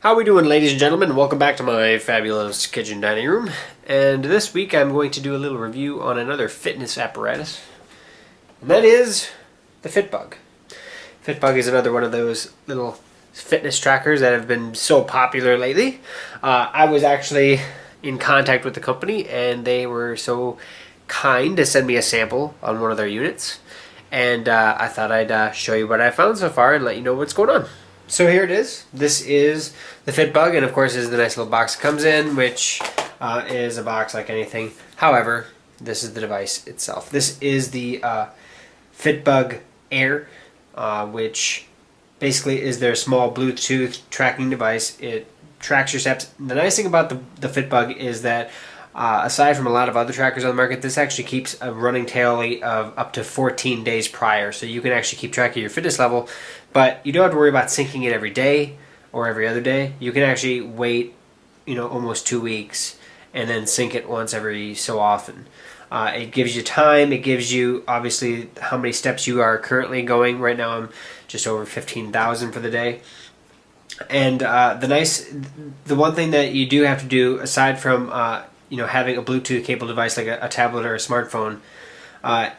How we doing, ladies and gentlemen? Welcome back to my fabulous kitchen dining room. And this week I'm going to do a little review on another fitness apparatus. And that is the Fitbug. Fitbug is another one of those little fitness trackers that have been so popular lately. I was actually in contact with the company and they were so kind to send me a sample on one of their units. And I thought I'd show you what I found so far and let you know what's going on. So here it is. This is the Fitbug, and of course is the nice little box it comes in, which is a box like anything. However, this is the device itself. This is the Fitbug Air, which basically is their small Bluetooth tracking device. It tracks your steps. The nice thing about the Fitbug is that aside from a lot of other trackers on the market, this actually keeps a running tally of up to 14 days prior. So you can actually keep track of your fitness level, but you don't have to worry about syncing it every day or every other day. You can actually wait, almost 2 weeks and then sync it once every so often. It gives you time. It gives you, obviously, how many steps you are currently going. Right now I'm just over 15,000 for the day. And the one thing that you do have to do, aside from having a Bluetooth capable device like a tablet or a smartphone,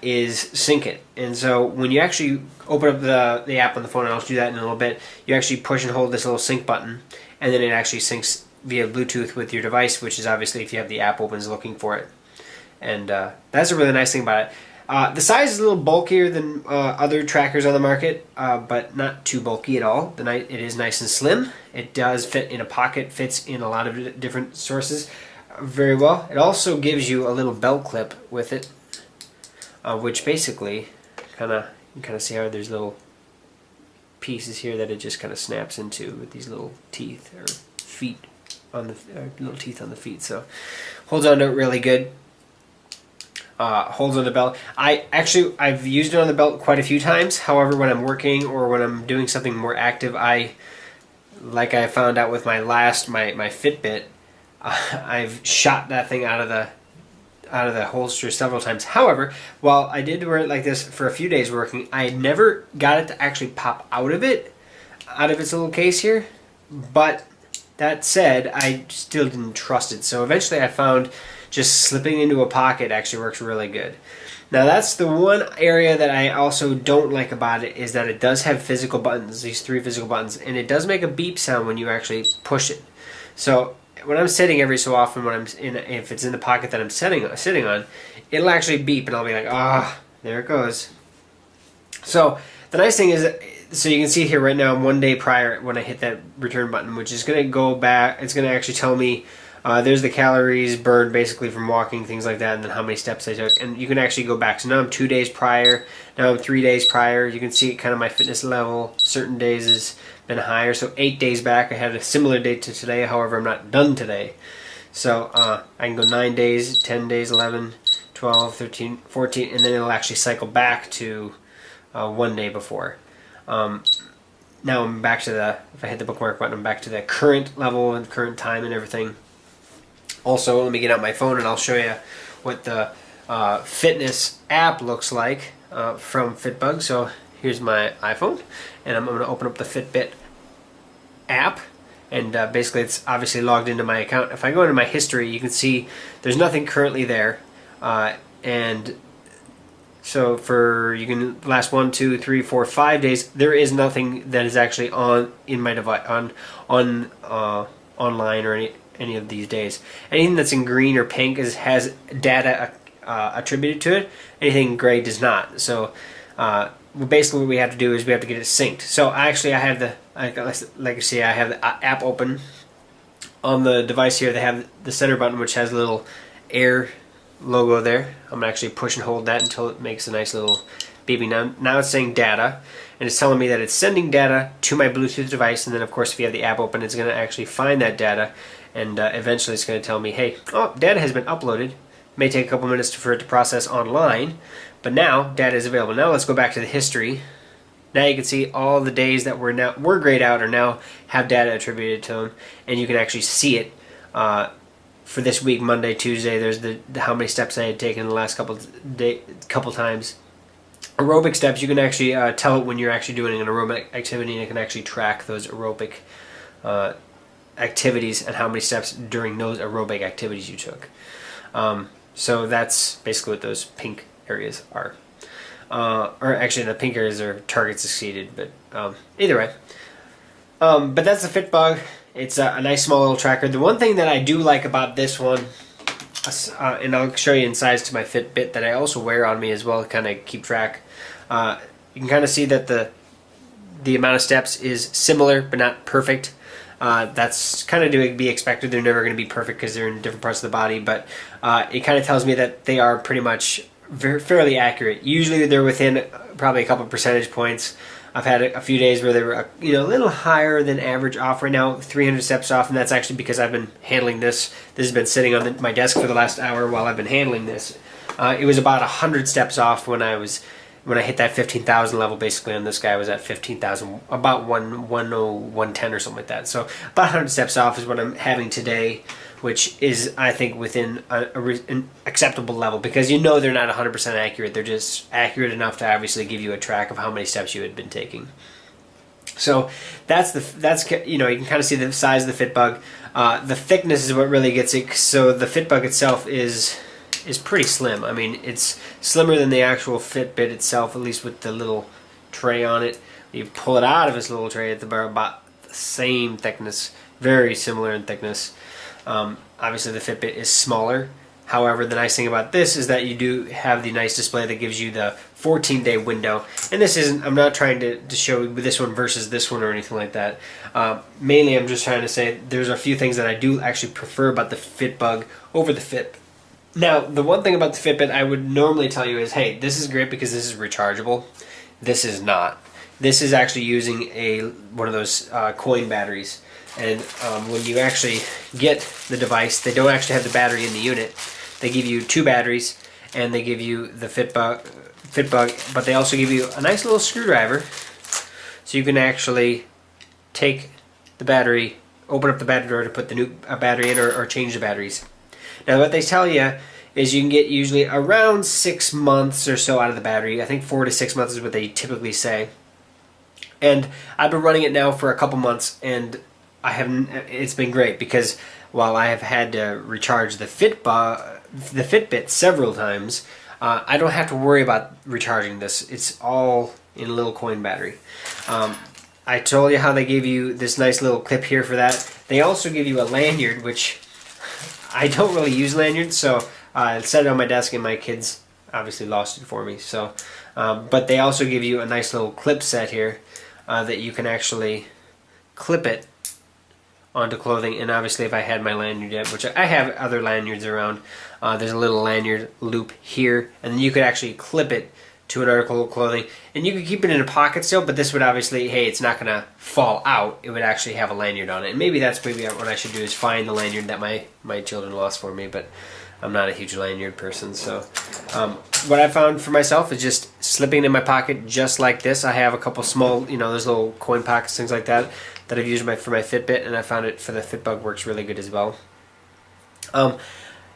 is sync it. And so when you actually open up the app on the phone, and I'll do that in a little bit, you actually push and hold this little sync button, and then it actually syncs via Bluetooth with your device, which is obviously if you have the app open is looking for it. And that's a really nice thing about it. The size is a little bulkier than other trackers on the market, but not too bulky at all. It is nice and slim. It does fit in a pocket, fits in a lot of different sources very well. It also gives you a little belt clip with it, which basically you kind of see how there's little pieces here that it just kind of snaps into with these little teeth or feet on the little teeth on the feet. So holds on to it really good. Holds on the belt. I've used it on the belt quite a few times. However, when I'm working or when I'm doing something more active, like I found out with my Fitbit, I've shot that thing out of the holster several times. However, while I did wear it like this for a few days working, I never got it to actually pop out of its little case here. But that said, I still didn't trust it. So eventually I found just slipping into a pocket actually works really good. Now that's the one area that I also don't like about it, is that it does have physical buttons, these 3 physical buttons, and it does make a beep sound when you actually push it. So when I'm sitting every so often, if it's in the pocket that I'm sitting on, it'll actually beep, and I'll be like, there it goes. So the nice thing is, so you can see here right now, 1 day prior when I hit that return button, which is going to go back, it's going to actually tell me there's the calories burned basically from walking, things like that, and then how many steps I took. And you can actually go back. So now I'm 2 days prior, now I'm 3 days prior. You can see kind of my fitness level. Certain days has been higher. So 8 days back, I had a similar date to today. However, I'm not done today. So I can go 9 days, 10 days, 11, 12, 13, 14, and then it'll actually cycle back to 1 day before. Now I'm back to if I hit the bookmark button, I'm back to the current level and current time and everything. Also, let me get out my phone and I'll show you what the fitness app looks like from Fitbug. So here's my iPhone, and I'm going to open up the Fitbit app, and basically it's obviously logged into my account. If I go into my history, you can see there's nothing currently there, and so for last 1, 2, 3, 4, 5 days, there is nothing that is actually on in my device online or any of these days. Anything that's in green or pink has data attributed to it. Anything gray does not. So basically what we have to do is we have to get it synced. So I have the app open on the device here. They have the center button, which has a little Air logo there. I'm actually push and hold that until it makes a nice little beeping. Now it's saying data, and it's telling me that it's sending data to my Bluetooth device. And then of course if you have the app open, it's going to actually find that data, and eventually it's going to tell me, hey, data has been uploaded. It may take a couple minutes for it to process online, but now data is available. Now let's go back to the history. Now you can see all the days that were grayed out or now have data attributed to them, and you can actually see it for this week, Monday, Tuesday. There's how many steps I had taken the last couple times. Aerobic steps, you can actually tell it when you're actually doing an aerobic activity, and it can actually track those aerobic activities and how many steps during those aerobic activities you took. So that's basically what those pink areas are. Or actually, the pink areas are targets exceeded, but either way. But that's the Fitbug. It's a nice small little tracker. The one thing that I do like about this one, and I'll show you in size to my Fitbit that I also wear on me as well to kind of keep track. You can kind of see that the amount of steps is similar but not perfect. That's kind of to be expected. They're never going to be perfect because they're in different parts of the body, but it kind of tells me that they are pretty much fairly accurate. Usually they're within probably a couple percentage points. I've had a few days where they were a little higher than average off. Right now, 300 steps off, and that's actually because I've been handling this. This has been sitting on my desk for the last hour while I've been handling this. It was about 100 steps off when I hit that 15,000 level. Basically, on this guy, I was at 15,000, about 110 or something like that. So about 100 steps off is what I'm having today, which is, I think, within an acceptable level, because they're not 100% accurate. They're just accurate enough to obviously give you a track of how many steps you had been taking. So that's you can kind of see the size of the Fitbug. The thickness is what really gets it. So the Fitbug itself is pretty slim. I mean, it's slimmer than the actual Fitbit itself, at least with the little tray on it. You pull it out of its little tray, it's about the same thickness, very similar in thickness. Obviously the Fitbit is smaller. However, the nice thing about this is that you do have the nice display that gives you the 14-day window. And this isn't, I'm not trying to show this one versus this one or anything like that. Mainly I'm just trying to say there's a few things that I do actually prefer about the Fitbug over the Fitbit. Now, the one thing about the Fitbit I would normally tell you is, hey, this is great because this is rechargeable. This is not. This is actually using one of those coin batteries. And when you actually get the device, they don't actually have the battery in the unit. They give you 2 batteries, and they give you the Fitbug, but they also give you a nice little screwdriver, so you can actually take the battery, open up the battery door to put the new battery in, or change the batteries. Now, what they tell you is you can get usually around 6 months or so out of the battery. I think 4 to 6 months is what they typically say. And I've been running it now for a couple months, and it's been great, because while I have had to recharge the Fitbit several times, I don't have to worry about recharging this. It's all in a little coin battery. I told you how they gave you this nice little clip here for that. They also give you a lanyard, which I don't really use lanyards, so I set it on my desk, and my kids obviously lost it for me. So, but they also give you a nice little clip set here that you can actually clip it onto clothing. And obviously, if I had my lanyard yet, which I have other lanyards around, there's a little lanyard loop here, and then you could actually clip it to an article of clothing, and you could keep it in a pocket still, but this would obviously, hey, it's not going to fall out. It would actually have a lanyard on it, and maybe that's what I should do, is find the lanyard that my children lost for me, but I'm not a huge lanyard person. So what I found for myself is just slipping it in my pocket just like this. I have a couple small, those little coin pockets, things like that I've used for my Fitbit, and I found it for the Fitbug works really good as well.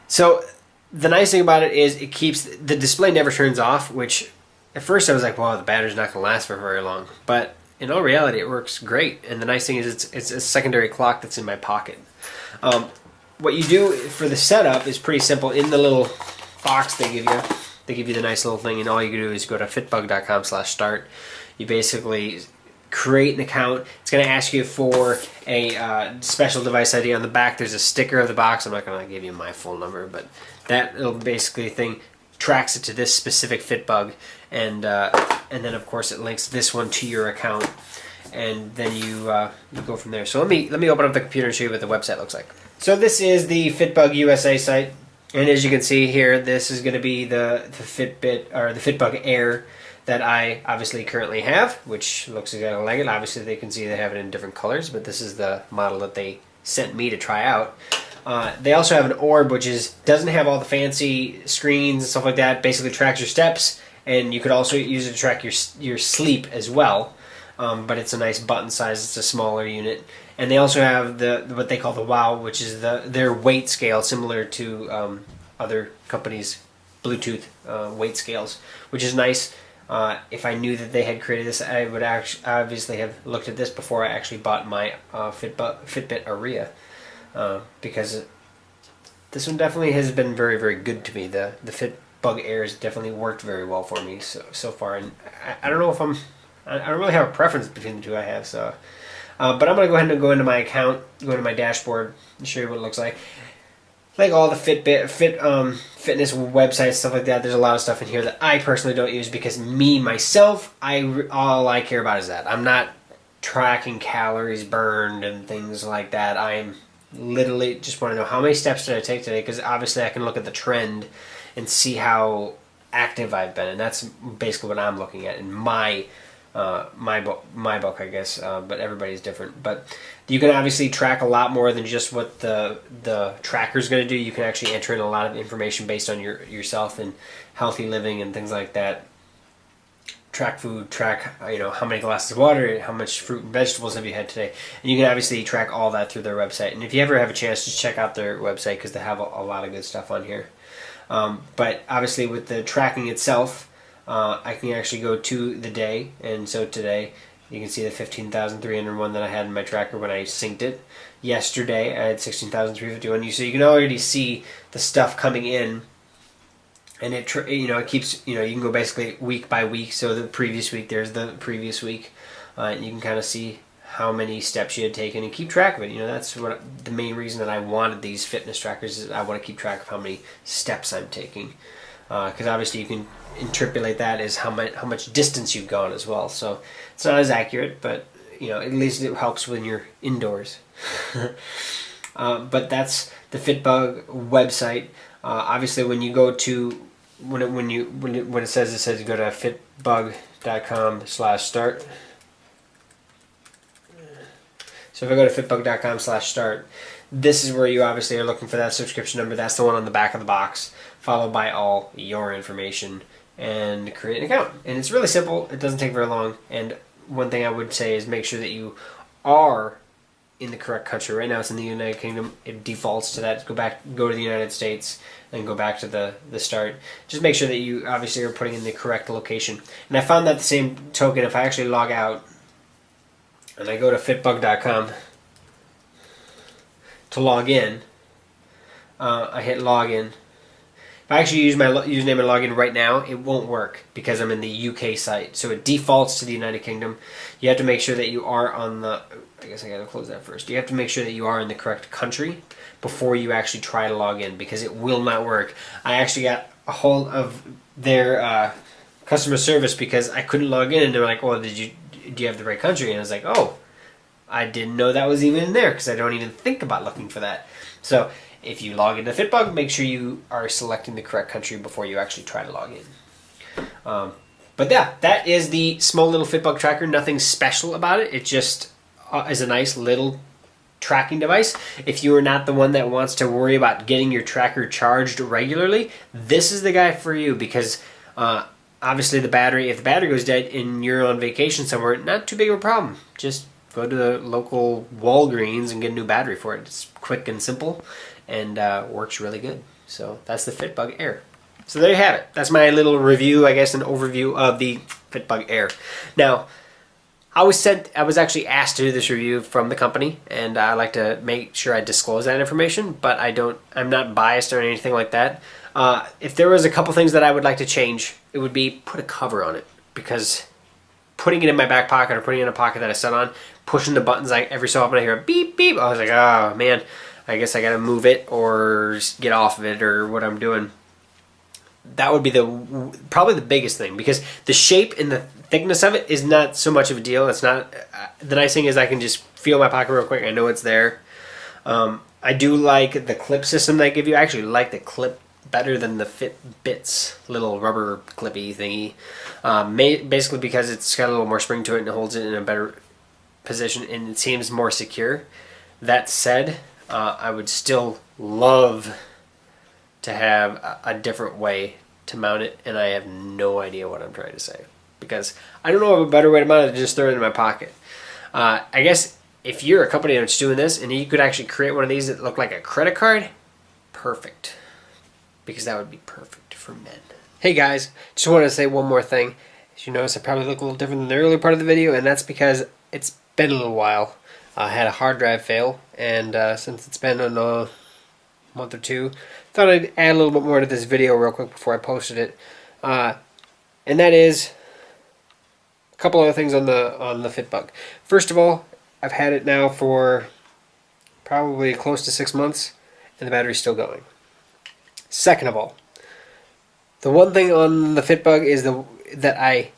So the nice thing about it is it keeps, the display never turns off, which at first I was like, wow, the battery's not going to last for very long. But in all reality, it works great. And the nice thing is it's a secondary clock that's in my pocket. What you do for the setup is pretty simple. In the little box they give you the nice little thing, and all you can do is go to fitbug.com/start. You basically create an account. It's going to ask you for a special device ID. On the back there's a sticker of the box. I'm not going to give you my full number, but that little basically thing tracks it to this specific Fitbug, and then of course it links this one to your account, and then you go from there. So let me open up the computer and show you what the website looks like. So this is the Fitbug USA site, and as you can see here, this is going to be the Fitbit, or the Fitbug Air, that I obviously currently have, which looks exactly like it. Obviously they can see they have it in different colors, but this is the model that they sent me to try out. They also have an orb, which doesn't have all the fancy screens and stuff like that. Basically tracks your steps, and you could also use it to track your sleep as well. But it's a nice button size. It's a smaller unit. And they also have what they call the WOW, which is their weight scale, similar to other companies' Bluetooth weight scales, which is nice. If I knew that they had created this, I would actually obviously have looked at this before I actually bought my Fitbit Aria, because this one definitely has been very, very good to me. The Fitbug Air has definitely worked very well for me so far, and I don't know if I don't really have a preference between the two I have. So, but I'm gonna go ahead and go into my account, go into my dashboard, and show you what it looks like. Like all the fitness websites, stuff like that. There's a lot of stuff in here that I personally don't use because myself, all I care about is that. I'm not tracking calories burned and things like that. I'm literally just want to know how many steps did I take today, because obviously I can look at the trend and see how active I've been, and that's basically what I'm looking at in my book, I guess, but everybody's different. But you can obviously track a lot more than just what the tracker's going to do. You can actually enter in a lot of information based on yourself and healthy living and things like that. Track food, track how many glasses of water, how much fruit and vegetables have you had today, and you can obviously track all that through their website. And if you ever have a chance, just check out their website because they have a lot of good stuff on here. But obviously with the tracking itself, I can actually go to the day, and so today you can see the 15,301 that I had in my tracker when I synced it. Yesterday I had 16,351. So you can already see the stuff coming in, and it keeps you can go basically week by week. So the previous week, there's the previous week, and you can kind of see how many steps you had taken and keep track of it. That's what the main reason that I wanted these fitness trackers is. I want to keep track of how many steps I'm taking. Because obviously you can interpolate that as how much distance you've gone as well. So it's not as accurate, but at least it helps when you're indoors. But that's the Fitbug website. Obviously, when you go to when it says you go to fitbug.com/start. So if I go to fitbug.com/start, this is where you obviously are looking for that subscription number. That's the one on the back of the box, followed by all your information, and create an account. And it's really simple. It doesn't take very long. And one thing I would say is make sure that you are in the correct country. Right now it's in the United Kingdom. It defaults to that. Go to the United States, and go back to the start. Just make sure that you obviously are putting in the correct location. And I found that the same token, if I actually log out and I go to fitbug.com to log in, I hit login. If I actually use my username and login right now, it won't work because I'm in the UK site. So it defaults to the United Kingdom. You have to make sure that you are on the... I guess I got to close that first. You have to make sure that you are in the correct country before you actually try to log in, because it will not work. I actually got a hold of their customer service because I couldn't log in, and they're like, "Well, do you have the right country?" And I was like, "Oh, I didn't know that was even in there because I don't even think about looking for that." So if you log into Fitbug, make sure you are selecting the correct country before you actually try to log in. But yeah, that is the small little Fitbug tracker. Nothing special about it. It just is a nice little tracking device. If you are not the one that wants to worry about getting your tracker charged regularly, this is the guy for you, because obviously if the battery goes dead and you're on vacation somewhere, not too big of a problem. Just go to the local Walgreens and get a new battery for it. It's quick and simple, and works really good. So that's the Fitbug Air. So there you have it. That's my little review, I guess, an overview of the Fitbug Air. Now, I was actually asked to do this review from the company, and I like to make sure I disclose that information, but I'm not biased or anything like that. If there was a couple things that I would like to change, it would be put a cover on it, because putting it in my back pocket or putting it in a pocket that I set on, pushing the buttons, like every so often I hear a beep beep, I was like, oh man, I guess I gotta move it or just get off of it or what I'm doing. That would be probably the biggest thing, because the shape and the thickness of it is not so much of a deal. It's not. The nice thing is I can just feel my pocket real quick. I know it's there. I do like the clip system they give you. I actually like the clip better than the Fitbit's little rubber clippy thingy. Basically because it's got a little more spring to it and it holds it in a better position and it seems more secure. That said, I would still love to have a different way to mount it, and I have no idea what I'm trying to say, because I don't know of a better way to mount it than just throw it in my pocket. I guess if you're a company that's doing this and you could actually create one of these that look like a credit card, perfect, because that would be perfect for men. Hey guys, just want to say one more thing. As you notice, I probably look a little different than the earlier part of the video, and that's because it's been a little while. I had a hard drive fail, and since it's been a month or two, thought I'd add a little bit more to this video real quick before I posted it. And that is a couple other things on the Fitbug. First of all, I've had it now for probably close to 6 months, and the battery's still going. Second of all, the one thing on the Fitbug is that I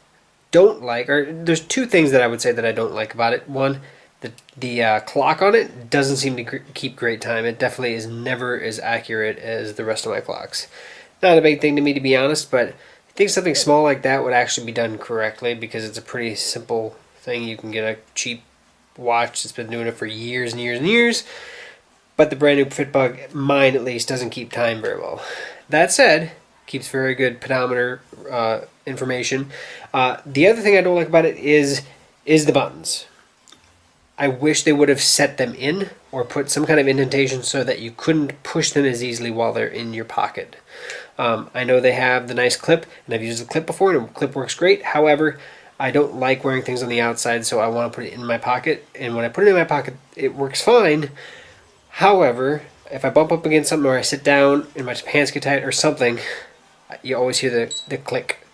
don't like, or there's two things that I would say that I don't like about it. One, the clock on it doesn't seem to keep great time. It definitely is never as accurate as the rest of my clocks. Not a big thing to me, to be honest, but I think something small like that would actually be done correctly, because it's a pretty simple thing. You can get a cheap watch that's been doing it for years and years and years, but the brand new Fitbug, mine at least, doesn't keep time very well. That said, keeps very good pedometer information. The other thing I don't like about it is the buttons. I wish they would have set them in or put some kind of indentation so that you couldn't push them as easily while they're in your pocket. I know they have the nice clip, and I've used the clip before, and the clip works great. However, I don't like wearing things on the outside, so I want to put it in my pocket. And when I put it in my pocket, it works fine. However, if I bump up against something, or I sit down and my pants get tight or something, you always hear the click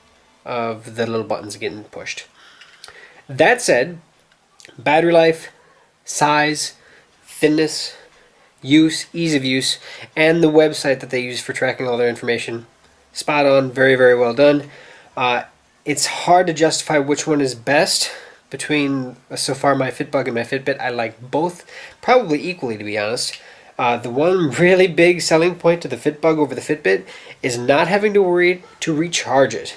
of the little buttons getting pushed. That said, battery life, size, thinness, use, ease of use, and the website that they use for tracking all their information, spot on, very, very well done. It's hard to justify which one is best between, so far, my Fitbug and my Fitbit. I like both probably equally, to be honest. The one really big selling point to the Fitbug over the Fitbit is not having to worry to recharge it.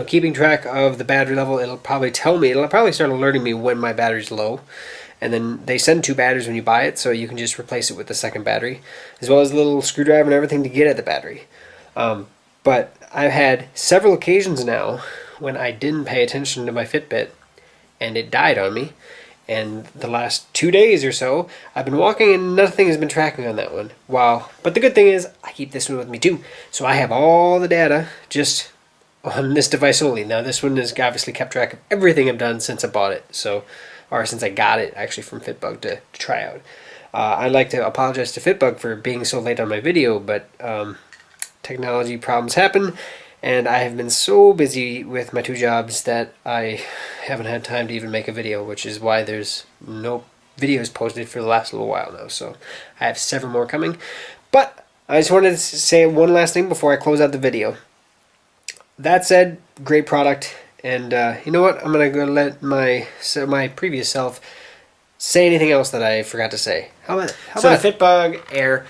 Keeping track of the battery level, it'll probably start alerting me when my battery's low. And then they send 2 batteries when you buy it, so you can just replace it with the second battery, as well as a little screwdriver and everything to get at the battery. But I've had several occasions now when I didn't pay attention to my Fitbit, and it died on me. And the last 2 days or so, I've been walking and nothing has been tracking on that one. Wow. But the good thing is, I keep this one with me too. So I have all the data just on this device only. Now this one has obviously kept track of everything I've done since I bought it. Or since I got it actually from Fitbug to try out. I'd like to apologize to Fitbug for being so late on my video, but technology problems happen, and I have been so busy with my 2 jobs that I haven't had time to even make a video, which is why there's no videos posted for the last little while now. So I have several more coming. But I just wanted to say one last thing before I close out the video. That said, great product. And you know what? I'm going to go let my previous self say anything else that I forgot to say. How about the Fitbug Air?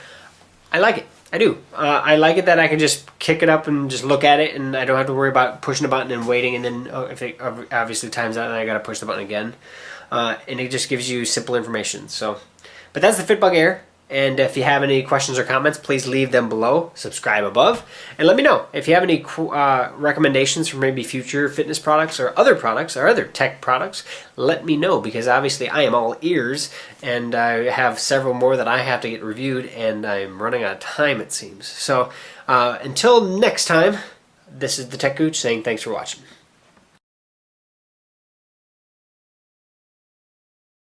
I like it. I do. I like it that I can just kick it up and just look at it, and I don't have to worry about pushing a button and waiting, and then if it obviously times out, then I got to push the button again. And it just gives you simple information. But that's the Fitbug Air. And if you have any questions or comments, please leave them below. Subscribe above. And let me know if you have any recommendations for maybe future fitness products or other tech products. Let me know, because obviously I am all ears, and I have several more that I have to get reviewed, and I'm running out of time, it seems. So until next time, this is the Tech Gooch saying thanks for watching.